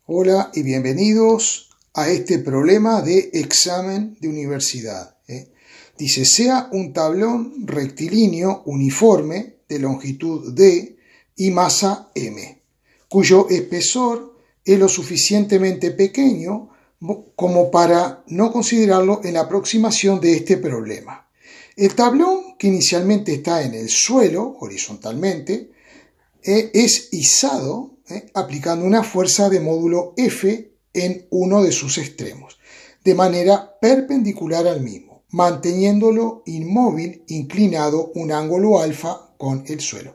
Hola y bienvenidos a este problema de examen de universidad. Dice, sea un tablón rectilíneo uniforme de longitud D y masa M, cuyo espesor es lo suficientemente pequeño como para no considerarlo en la aproximación de este problema. El tablón, que inicialmente está en el suelo, horizontalmente, es izado aplicando una fuerza de módulo F en uno de sus extremos, de manera perpendicular al mismo, manteniéndolo inmóvil inclinado un ángulo alfa con el suelo.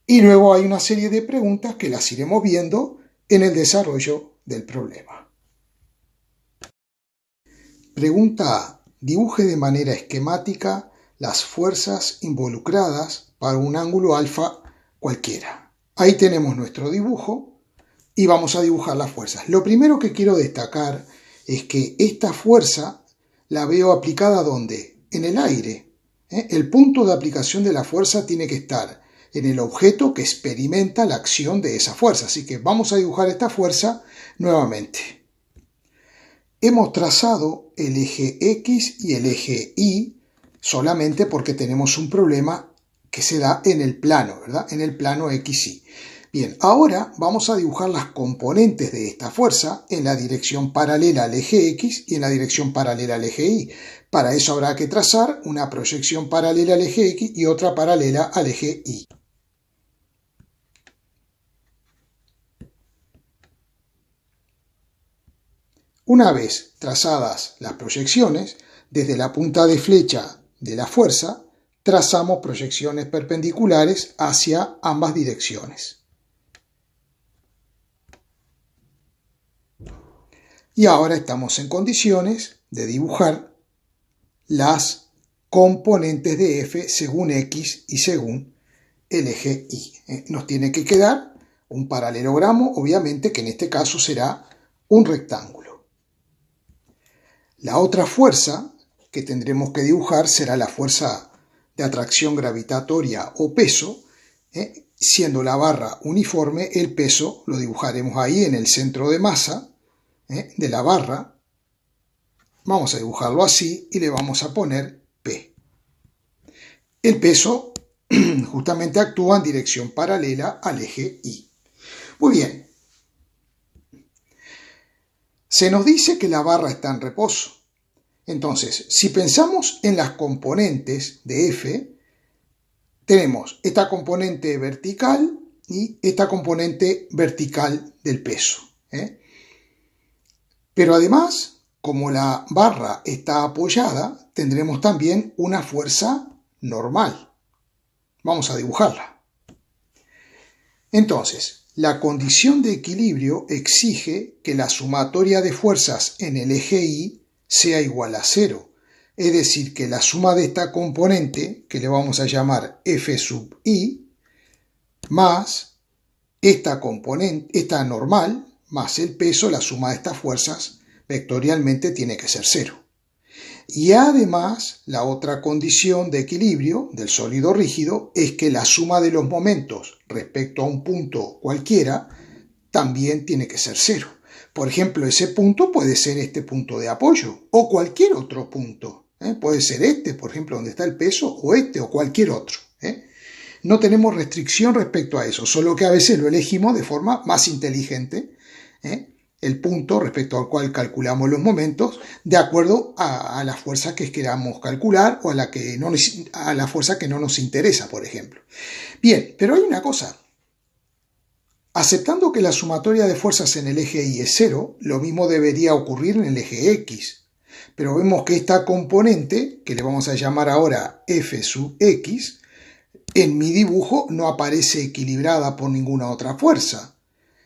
Y luego hay una serie de preguntas que las iremos viendo en el desarrollo del problema. Pregunta A. Dibuje de manera esquemática las fuerzas involucradas para un ángulo alfa cualquiera. Ahí tenemos nuestro dibujo y vamos a dibujar las fuerzas. Lo primero que quiero destacar es que esta fuerza la veo aplicada ¿dónde? En el aire. El punto de aplicación de la fuerza tiene que estar en el objeto que experimenta la acción de esa fuerza. Así que vamos a dibujar esta fuerza nuevamente. Hemos trazado el eje X y el eje Y solamente porque tenemos un problema que se da en el plano, ¿verdad? En el plano XY. Bien, ahora vamos a dibujar las componentes de esta fuerza en la dirección paralela al eje X y en la dirección paralela al eje Y. Para eso habrá que trazar una proyección paralela al eje X y otra paralela al eje Y. Una vez trazadas las proyecciones, desde la punta de flecha de la fuerza, trazamos proyecciones perpendiculares hacia ambas direcciones. Y ahora estamos en condiciones de dibujar las componentes de F según X y según el eje Y. Nos tiene que quedar un paralelogramo, obviamente que en este caso será un rectángulo. La otra fuerza que tendremos que dibujar será la fuerza de atracción gravitatoria o peso, siendo la barra uniforme, el peso lo dibujaremos ahí en el centro de masa de la barra. Vamos a dibujarlo así y le vamos a poner P. El peso justamente actúa en dirección paralela al eje Y. Muy bien. Se nos dice que la barra está en reposo. Entonces, si pensamos en las componentes de F, tenemos esta componente vertical y esta componente vertical del peso. Pero además, como la barra está apoyada, tendremos también una fuerza normal. Vamos a dibujarla. Entonces, la condición de equilibrio exige que la sumatoria de fuerzas en el eje Y sea igual a 0. Es decir, que la suma de esta componente, que le vamos a llamar F sub I, más esta componente, esta normal, más el peso, la suma de estas fuerzas, vectorialmente tiene que ser 0. Y además, la otra condición de equilibrio del sólido rígido es que la suma de los momentos respecto a un punto cualquiera también tiene que ser 0. Por ejemplo, ese punto puede ser este punto de apoyo o cualquier otro punto. Puede ser este, por ejemplo, donde está el peso, o este, o cualquier otro. No tenemos restricción respecto a eso, solo que a veces lo elegimos de forma más inteligente, el punto respecto al cual calculamos los momentos, de acuerdo a la fuerza que queramos calcular o a la fuerza que no nos interesa, por ejemplo. Bien, pero hay una cosa. Aceptando que la sumatoria de fuerzas en el eje Y es 0, lo mismo debería ocurrir en el eje X. Pero vemos que esta componente, que le vamos a llamar ahora F sub X, en mi dibujo no aparece equilibrada por ninguna otra fuerza.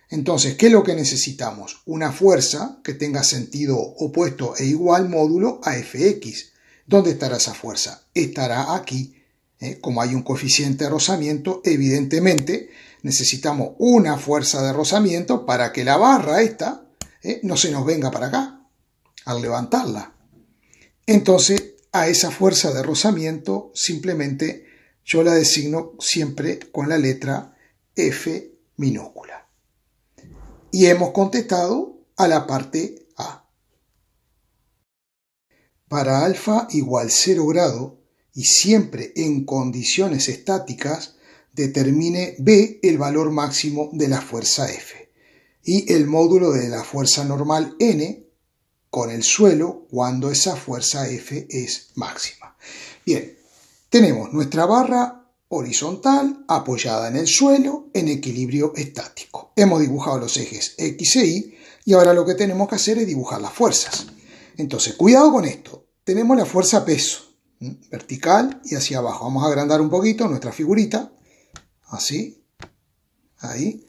Entonces, ¿qué es lo que necesitamos? Una fuerza que tenga sentido opuesto e igual módulo a Fx. ¿Dónde estará esa fuerza? Estará aquí. Como hay un coeficiente de rozamiento, evidentemente necesitamos una fuerza de rozamiento para que la barra esta no se nos venga para acá al levantarla. Entonces, a esa fuerza de rozamiento simplemente yo la designo siempre con la letra F minúscula. Y hemos contestado a la parte A. Para alfa igual 0 grado y siempre en condiciones estáticas, determine B el valor máximo de la fuerza F y el módulo de la fuerza normal N con el suelo cuando esa fuerza F es máxima. Bien, tenemos nuestra barra horizontal apoyada en el suelo en equilibrio estático. Hemos dibujado los ejes X e Y y ahora lo que tenemos que hacer es dibujar las fuerzas. Entonces, cuidado con esto. Tenemos la fuerza peso, vertical y hacia abajo. Vamos a agrandar un poquito nuestra figurita. Así. Ahí.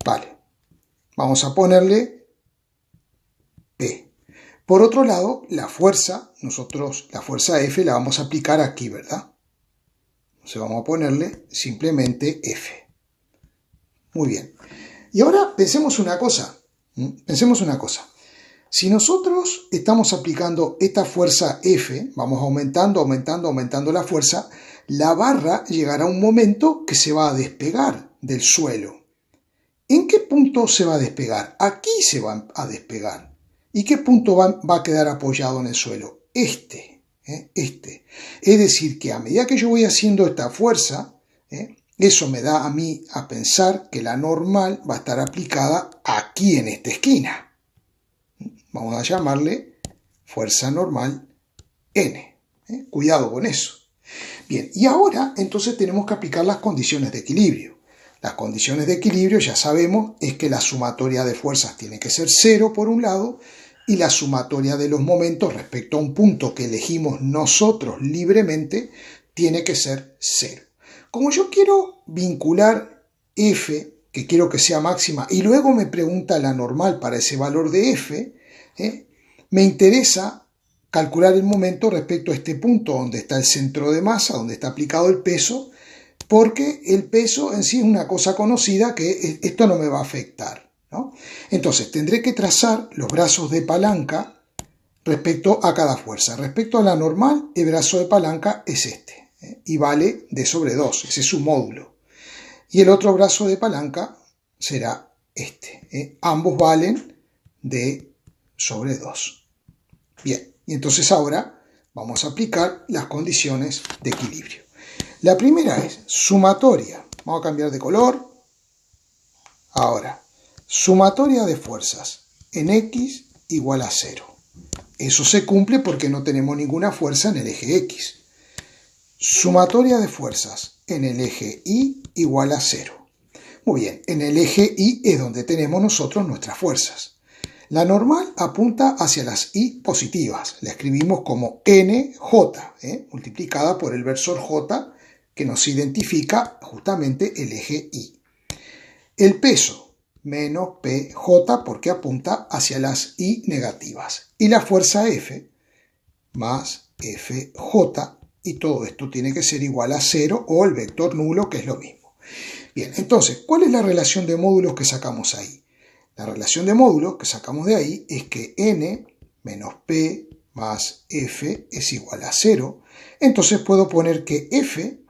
Vale. Vamos a ponerle P. Por otro lado, la fuerza, la fuerza F la vamos a aplicar aquí, ¿verdad? Entonces vamos a ponerle simplemente F. Muy bien. Y ahora pensemos una cosa. Pensemos una cosa. Si nosotros estamos aplicando esta fuerza F, vamos aumentando la fuerza, la barra llegará a un momento que se va a despegar del suelo. ¿En qué punto se va a despegar? Aquí se va a despegar. ¿Y qué punto va a quedar apoyado en el suelo? Este. Es decir, que a medida que yo voy haciendo esta fuerza, eso me da a mí a pensar que la normal va a estar aplicada aquí en esta esquina. Vamos a llamarle fuerza normal N. Cuidado con eso. Bien, y ahora entonces tenemos que aplicar las condiciones de equilibrio. Las condiciones de equilibrio, ya sabemos, es que la sumatoria de fuerzas tiene que ser 0 por un lado y la sumatoria de los momentos respecto a un punto que elegimos nosotros libremente tiene que ser 0. Como yo quiero vincular F, que quiero que sea máxima, y luego me pregunta la normal para ese valor de F, me interesa calcular el momento respecto a este punto donde está el centro de masa, donde está aplicado el peso, porque el peso en sí es una cosa conocida que esto no me va a afectar, ¿no? Entonces tendré que trazar los brazos de palanca respecto a cada fuerza. Respecto a la normal, el brazo de palanca es este, y vale D sobre 2, ese es su módulo. Y el otro brazo de palanca será este. Ambos valen D sobre 2. Bien, y entonces ahora vamos a aplicar las condiciones de equilibrio. La primera es sumatoria. Vamos a cambiar de color. Ahora, sumatoria de fuerzas en X igual a 0. Eso se cumple porque no tenemos ninguna fuerza en el eje X. Sumatoria de fuerzas en el eje Y igual a 0. Muy bien, en el eje Y es donde tenemos nosotros nuestras fuerzas. La normal apunta hacia las Y positivas. La escribimos como NJ, multiplicada por el versor J, que nos identifica justamente el eje Y. El peso, menos PJ, porque apunta hacia las Y negativas. Y la fuerza F, más FJ, y todo esto tiene que ser igual a 0 o el vector nulo, que es lo mismo. Bien, entonces, ¿cuál es la relación de módulos que sacamos ahí? La relación de módulos que sacamos de ahí es que N menos P más F es igual a 0. Entonces puedo poner que F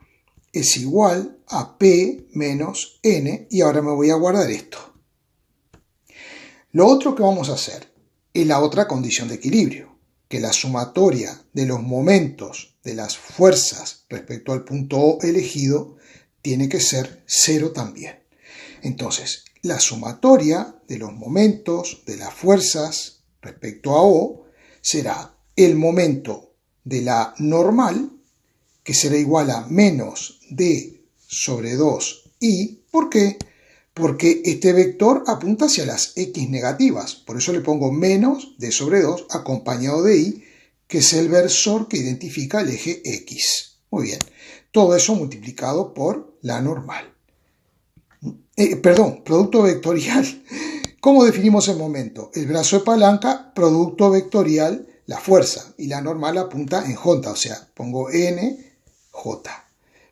es igual a P menos N y ahora me voy a guardar esto. Lo otro que vamos a hacer es la otra condición de equilibrio, que la sumatoria de los momentos de las fuerzas respecto al punto O elegido tiene que ser 0 también. Entonces, la sumatoria de los momentos de las fuerzas respecto a O será el momento de la normal, que será igual a menos D sobre 2I. ¿Por qué? Porque este vector apunta hacia las X negativas. Por eso le pongo menos D sobre 2 acompañado de I, que es el versor que identifica el eje X. Muy bien. Todo eso multiplicado por la normal. Producto vectorial. ¿Cómo definimos el momento? El brazo de palanca, producto vectorial, la fuerza. Y la normal apunta en J, o sea, pongo NJ.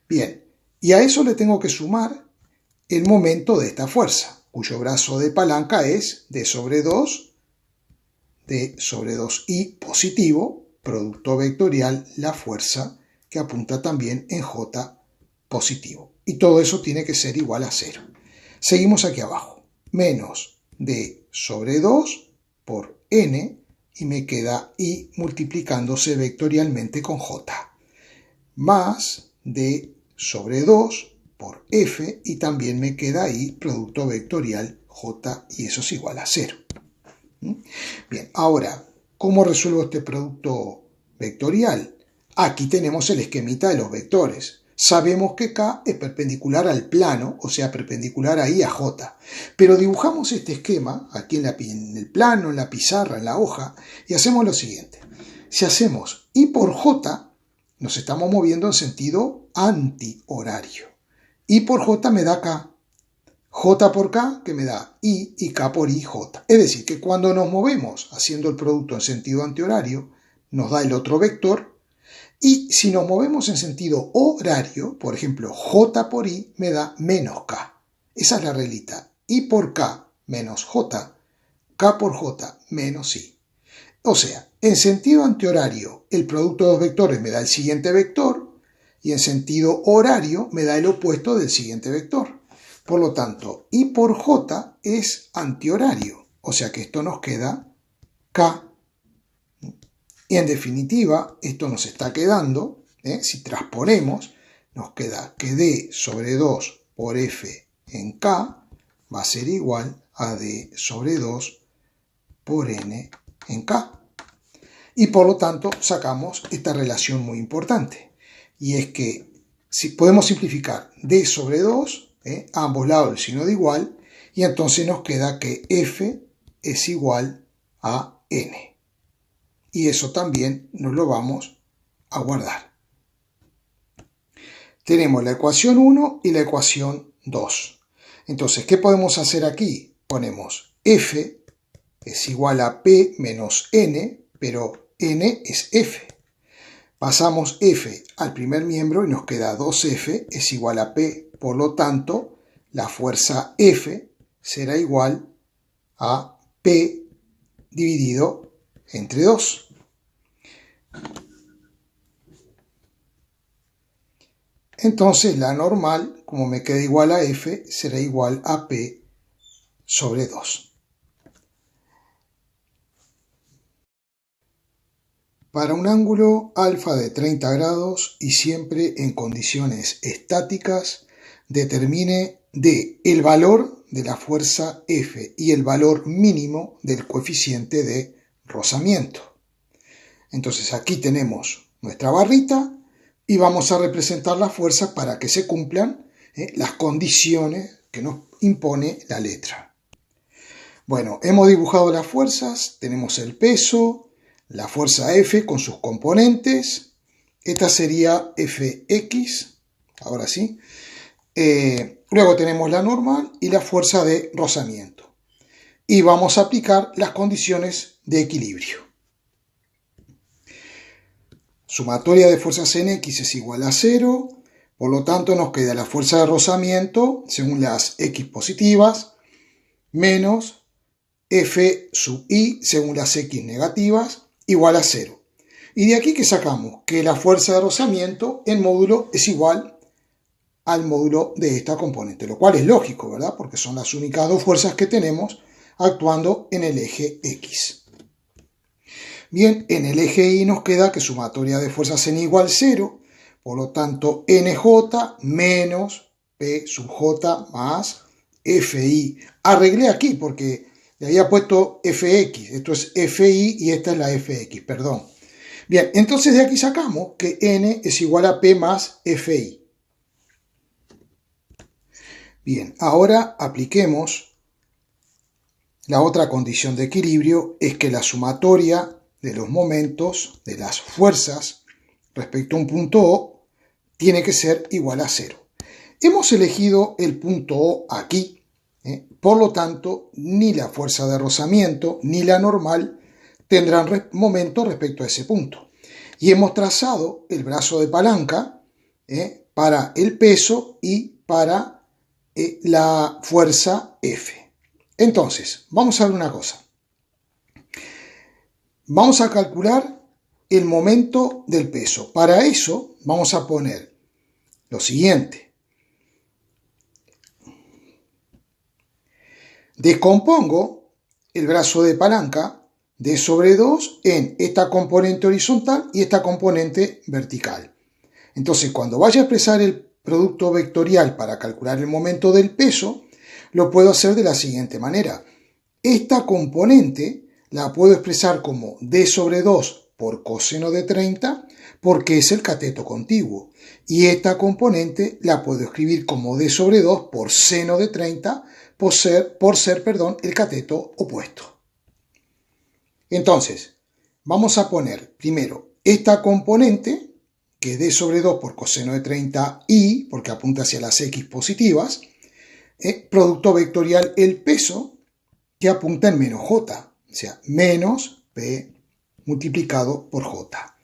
Bien, y a eso le tengo que sumar el momento de esta fuerza, cuyo brazo de palanca es D sobre 2, D sobre 2I positivo, producto vectorial, la fuerza, que apunta también en J positivo. Y todo eso tiene que ser igual a 0. Seguimos aquí abajo. Menos D sobre 2 por N y me queda I multiplicándose vectorialmente con J, más D sobre 2 por F y también me queda ahí producto vectorial J y eso es igual a 0. Bien, ahora, ¿cómo resuelvo este producto vectorial? Aquí tenemos el esquemita de los vectores. Sabemos que K es perpendicular al plano, o sea, perpendicular ahí a J. Pero dibujamos este esquema, aquí en el plano, en la pizarra, en la hoja, y hacemos lo siguiente. Si hacemos I por J, nos estamos moviendo en sentido antihorario. I por J me da K. J por K, que me da I, y K por I, J. Es decir, que cuando nos movemos haciendo el producto en sentido antihorario, nos da el otro vector. Y si nos movemos en sentido horario, por ejemplo, J por I me da menos K. Esa es la reglita. I por K menos J, K por J menos I. O sea, en sentido antihorario, el producto de dos vectores me da el siguiente vector, y en sentido horario me da el opuesto del siguiente vector. Por lo tanto, I por J es antihorario, o sea que esto nos queda K. Y en definitiva, esto nos está quedando, si transponemos, nos queda que D sobre 2 por F en K va a ser igual a D sobre 2 por N en K. Y por lo tanto, sacamos esta relación muy importante. Y es que si podemos simplificar D sobre 2, a ambos lados el signo de igual, y entonces nos queda que F es igual a N. Y eso también nos lo vamos a guardar. Tenemos la ecuación 1 y la ecuación 2. Entonces, ¿qué podemos hacer aquí? Ponemos F es igual a P menos N, pero N es F. Pasamos F al primer miembro y nos queda 2F es igual a P. Por lo tanto, la fuerza F será igual a P dividido entre 2. Entonces la normal, como me queda igual a F, será igual a P sobre 2. Para un ángulo alfa de 30 grados y siempre en condiciones estáticas, determine D el valor de la fuerza F y el valor mínimo del coeficiente de rozamiento. Entonces aquí tenemos nuestra barrita y vamos a representar las fuerzas para que se cumplan las condiciones que nos impone la letra. Bueno, hemos dibujado las fuerzas, tenemos el peso, la fuerza F con sus componentes, esta sería Fx, ahora sí. Luego tenemos la normal y la fuerza de rozamiento. Y vamos a aplicar las condiciones de equilibrio. Sumatoria de fuerzas en X es igual a 0, por lo tanto nos queda la fuerza de rozamiento, según las X positivas, menos F sub I, según las X negativas, igual a 0. Y de aquí que sacamos que la fuerza de rozamiento en módulo es igual al módulo de esta componente, lo cual es lógico, ¿verdad? Porque son las únicas dos fuerzas que tenemos actuando en el eje X. Bien, en el eje Y nos queda que sumatoria de fuerzas en igual 0, por lo tanto NJ menos P sub J más FI. Arreglé aquí porque le había puesto FX, esto es FI y esta es la FX, perdón. Bien, entonces de aquí sacamos que N es igual a P más FI. Bien, ahora apliquemos la otra condición de equilibrio, es que la sumatoria de los momentos, de las fuerzas, respecto a un punto O, tiene que ser igual a 0. Hemos elegido el punto O aquí, por lo tanto, ni la fuerza de rozamiento ni la normal tendrán momento respecto a ese punto. Y hemos trazado el brazo de palanca para el peso y para la fuerza F. Entonces, vamos a ver una cosa. Vamos a calcular el momento del peso. Para eso vamos a poner lo siguiente. Descompongo el brazo de palanca D sobre 2 en esta componente horizontal y esta componente vertical. Entonces, cuando vaya a expresar el producto vectorial para calcular el momento del peso, lo puedo hacer de la siguiente manera. Esta componente la puedo expresar como D sobre 2 por coseno de 30 porque es el cateto contiguo. Y esta componente la puedo escribir como D sobre 2 por seno de 30 por ser el cateto opuesto. Entonces, vamos a poner primero esta componente, que es D sobre 2 por coseno de 30i, porque apunta hacia las x positivas, producto vectorial el peso, que apunta en menos j, o sea, menos p multiplicado por j.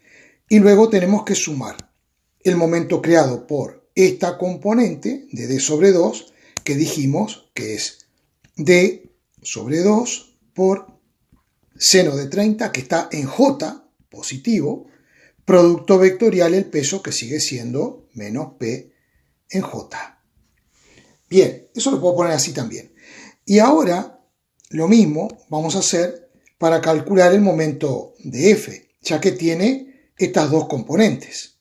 Y luego tenemos que sumar el momento creado por esta componente de D sobre 2, que dijimos que es D sobre 2 por seno de 30, que está en j positivo, producto vectorial el peso, que sigue siendo menos p en j. Bien, eso lo puedo poner así también. Y ahora lo mismo vamos a hacer para calcular el momento de F, ya que tiene estas dos componentes.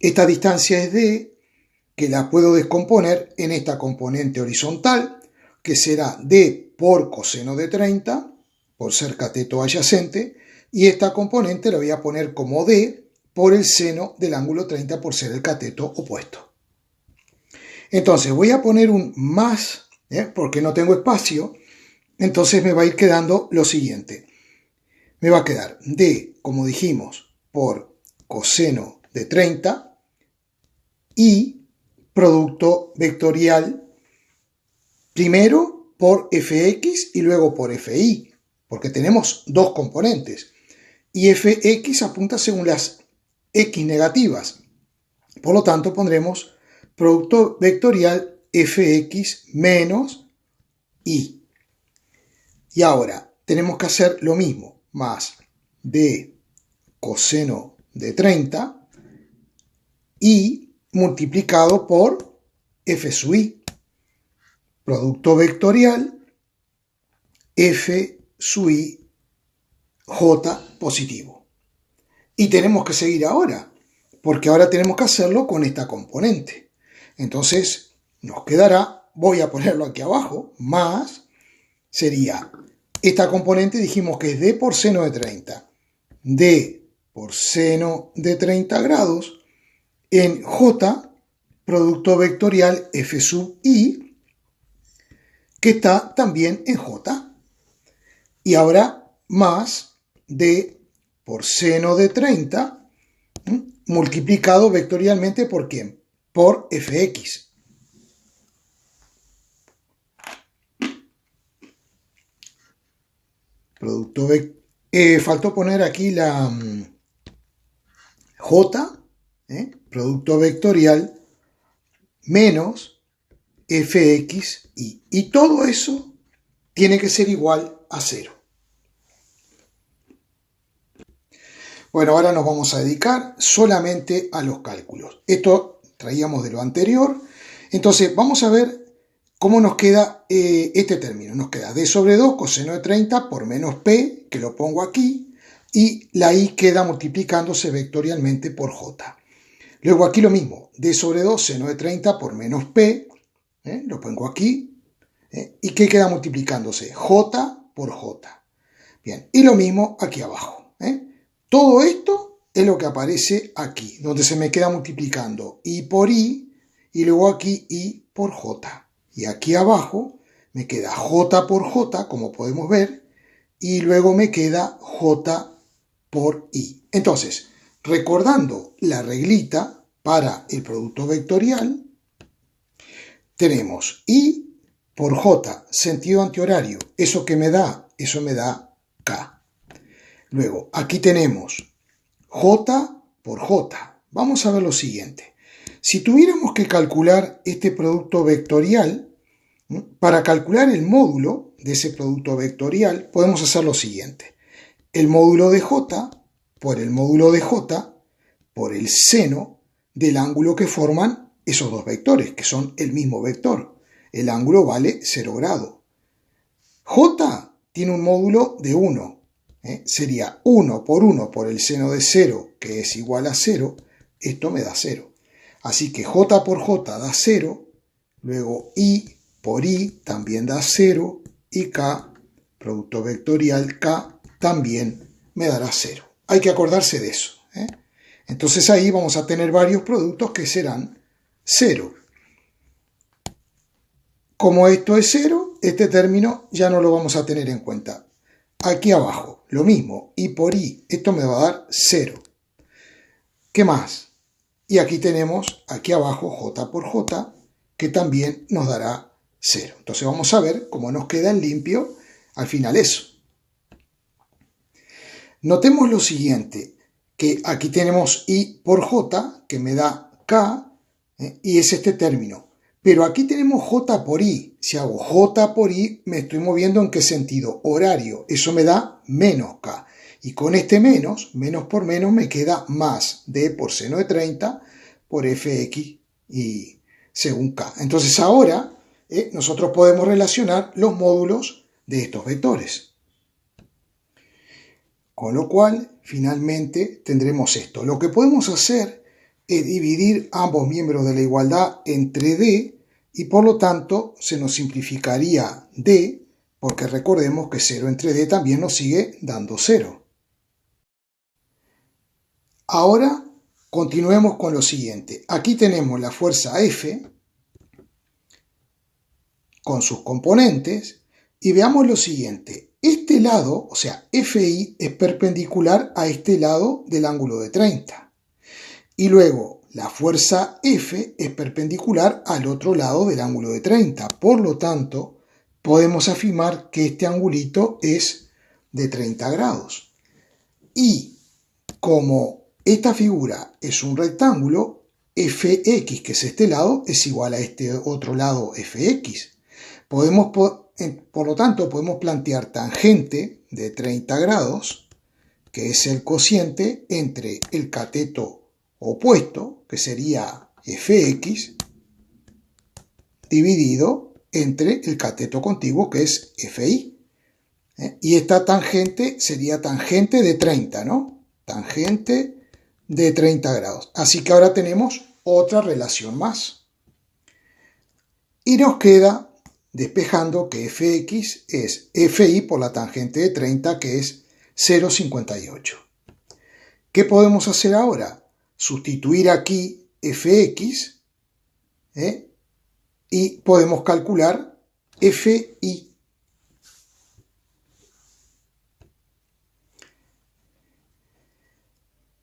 Esta distancia es D, que la puedo descomponer en esta componente horizontal, que será D por coseno de 30, por ser cateto adyacente, y esta componente la voy a poner como D por el seno del ángulo 30 por ser el cateto opuesto. Entonces voy a poner un más, porque no tengo espacio, entonces me va a ir quedando lo siguiente. Me va a quedar D, como dijimos, por coseno de 30 y producto vectorial primero por fx y luego por fi, porque tenemos dos componentes. Y fx apunta según las x negativas. Por lo tanto, pondremos producto vectorial fx menos y. Y ahora tenemos que hacer lo mismo, más d coseno de 30 y multiplicado por f sub i, producto vectorial f sub i j positivo. Y tenemos que seguir ahora, porque ahora tenemos que hacerlo con esta componente. Entonces nos quedará, voy a ponerlo aquí abajo, más, sería esta componente, dijimos que es d por seno de 30. D por seno de 30 grados en j, producto vectorial f sub i, que está también en j. Y ahora más d por seno de 30 multiplicado vectorialmente por ¿quién? Por fx. Producto faltó poner aquí la j, producto vectorial menos fx y todo eso tiene que ser igual a 0. Bueno, ahora nos vamos a dedicar solamente a los cálculos. Esto traíamos de lo anterior. Entonces vamos a ver cómo nos queda este término. Nos queda d sobre 2 coseno de 30 por menos p, que lo pongo aquí, y la i queda multiplicándose vectorialmente por j. Luego aquí lo mismo, d sobre 2 seno de 30 por menos p, lo pongo aquí, y que queda multiplicándose j por j. Bien, y lo mismo aquí abajo. Todo esto es lo que aparece aquí, donde se me queda multiplicando i por i, y luego aquí i por j. Y aquí abajo me queda j por j, como podemos ver, y luego me queda j por i. Entonces, recordando la reglita para el producto vectorial, tenemos i por j, sentido antihorario. Eso me da k. Luego, aquí tenemos j por j. Vamos a ver lo siguiente. Si tuviéramos que calcular este producto vectorial, para calcular el módulo de ese producto vectorial, podemos hacer lo siguiente. El módulo de j por el módulo de j por el seno del ángulo que forman esos dos vectores, que son el mismo vector. El ángulo vale 0 grados. J tiene un módulo de 1. Sería 1 por el seno de 0, que es igual a 0. Esto me da 0. Así que J por J da 0. Luego I por I también da 0. Y K, producto vectorial K, también me dará 0. Hay que acordarse de eso. Entonces ahí vamos a tener varios productos que serán 0. Como esto es 0, este término ya no lo vamos a tener en cuenta. Aquí abajo, lo mismo, I por I, esto me va a dar 0. ¿Qué más? Y aquí tenemos, aquí abajo, J por J, que también nos dará 0. Entonces vamos a ver cómo nos queda en limpio al final eso. Notemos lo siguiente, que aquí tenemos I por J, que me da K, y es este término. Pero aquí tenemos J por I. Si hago J por I, me estoy moviendo en qué sentido? Horario. Eso me da menos K. Y con este menos por menos, me queda más D por seno de 30 por Fx y según K. Entonces ahora nosotros podemos relacionar los módulos de estos vectores. Con lo cual, finalmente, tendremos esto. Lo que podemos hacer es dividir ambos miembros de la igualdad entre D y por lo tanto se nos simplificaría D, porque recordemos que 0 entre D también nos sigue dando 0. Ahora continuemos con lo siguiente. Aquí tenemos la fuerza F con sus componentes y veamos lo siguiente. Este lado, o sea, FI, es perpendicular a este lado del ángulo de 30. Y luego, la fuerza F es perpendicular al otro lado del ángulo de 30. Por lo tanto, podemos afirmar que este angulito es de 30 grados. Y como esta figura es un rectángulo, Fx, que es este lado, es igual a este otro lado Fx. Por lo tanto, podemos plantear tangente de 30 grados, que es el cociente entre el cateto opuesto, que sería Fx, dividido entre el cateto contiguo, que es Fi. Y esta tangente sería tangente de 30, ¿no? Tangente de 30 grados. Así que ahora tenemos otra relación más. Y nos queda despejando que Fx es Fi por la tangente de 30, que es 0,58. ¿Qué podemos hacer ahora? Sustituir aquí Fx y podemos calcular Fi.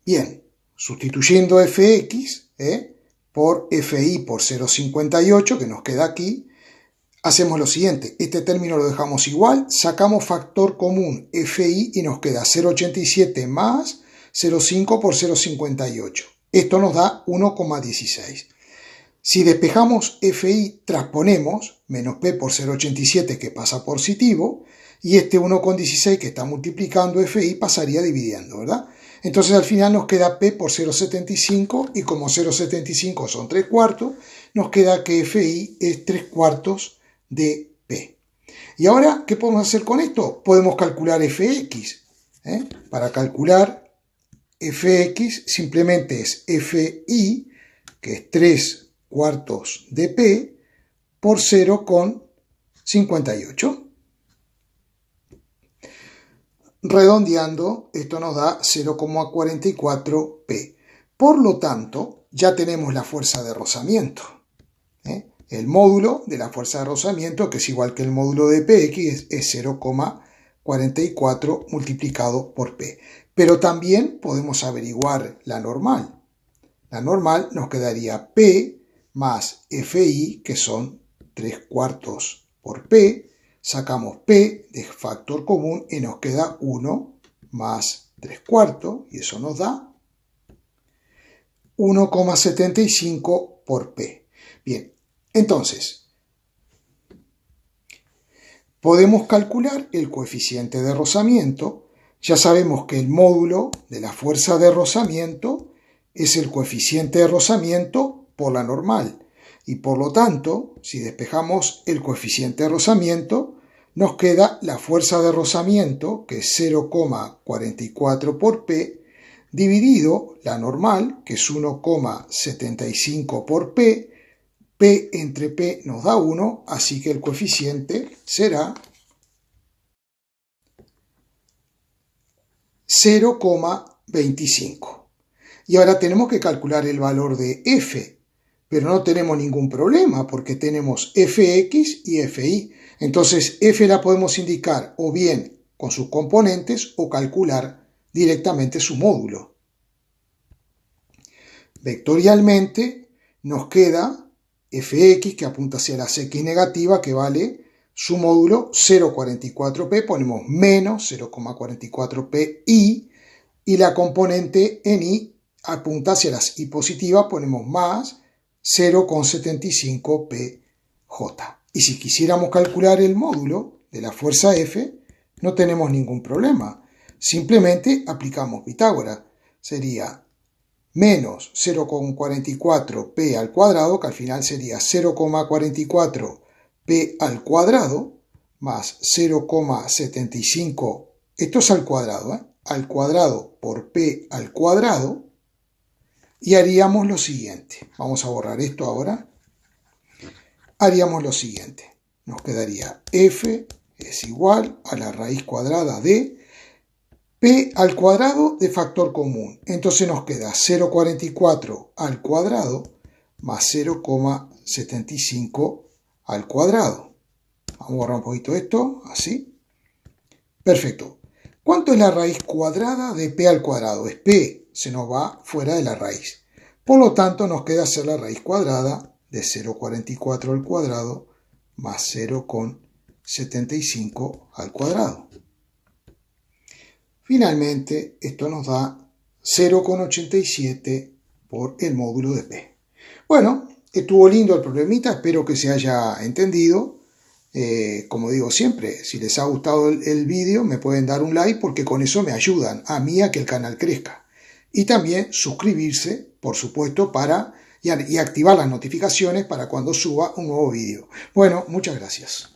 Bien, sustituyendo Fx por Fi por 0,58, que nos queda aquí, hacemos lo siguiente. Este término lo dejamos igual, sacamos factor común Fi y nos queda 0,87 más 0,5 por 0,58. Esto nos da 1,16. Si despejamos Fi, transponemos menos P por 0,87 que pasa positivo, y este 1,16 que está multiplicando Fi pasaría dividiendo, ¿verdad? Entonces al final nos queda P por 0,75 y como 0,75 son 3 cuartos, nos queda que Fi es 3 cuartos de P. Y ahora, ¿qué podemos hacer con esto? Podemos calcular Fx. Para calcular Fx simplemente es Fi, que es 3 cuartos de P, por 0,58. Redondeando, esto nos da 0,44 P. Por lo tanto, ya tenemos la fuerza de rozamiento. El módulo de la fuerza de rozamiento, que es igual que el módulo de Px, es 0,44 multiplicado por P. Pero también podemos averiguar la normal. La normal nos quedaría P más Fi, que son 3 cuartos por P. Sacamos P de factor común y nos queda 1 más 3 cuartos, y eso nos da 1,75 por P. Bien, entonces, podemos calcular el coeficiente de rozamiento. Ya sabemos que el módulo de la fuerza de rozamiento es el coeficiente de rozamiento por la normal. Y por lo tanto, si despejamos el coeficiente de rozamiento, nos queda la fuerza de rozamiento, que es 0,44 por P, dividido la normal, que es 1,75 por P. P entre P nos da 1, así que el coeficiente será 0,25. Y ahora tenemos que calcular el valor de F, pero no tenemos ningún problema porque tenemos Fx y Fi. Entonces F la podemos indicar o bien con sus componentes o calcular directamente su módulo. Vectorialmente nos queda Fx, que apunta hacia la x negativa, que vale su módulo 0,44p, ponemos menos 0,44p y la componente en y apunta hacia las y positiva, ponemos más 0,75pj. Y si quisiéramos calcular el módulo de la fuerza F, no tenemos ningún problema. Simplemente aplicamos Pitágoras. Sería menos 0,44p al cuadrado, que al final sería 0,44p al cuadrado, más 0,75, esto es al cuadrado, al cuadrado por p al cuadrado, y haríamos lo siguiente. Vamos a borrar esto ahora. Haríamos lo siguiente. Nos quedaría f es igual a la raíz cuadrada de p al cuadrado de factor común. Entonces nos queda 0,44 al cuadrado más 0,75 al cuadrado. Vamos a borrar un poquito esto, así. Perfecto. ¿Cuánto es la raíz cuadrada de p al cuadrado? Es p, se nos va fuera de la raíz. Por lo tanto, nos queda hacer la raíz cuadrada de 0,44 al cuadrado más 0,75 al cuadrado. Finalmente, esto nos da 0,87 por el módulo de P. Bueno, estuvo lindo el problemita, espero que se haya entendido. Como digo siempre, si les ha gustado el vídeo, me pueden dar un like porque con eso me ayudan a mí a que el canal crezca. Y también suscribirse, por supuesto, y activar las notificaciones para cuando suba un nuevo vídeo. Bueno, muchas gracias.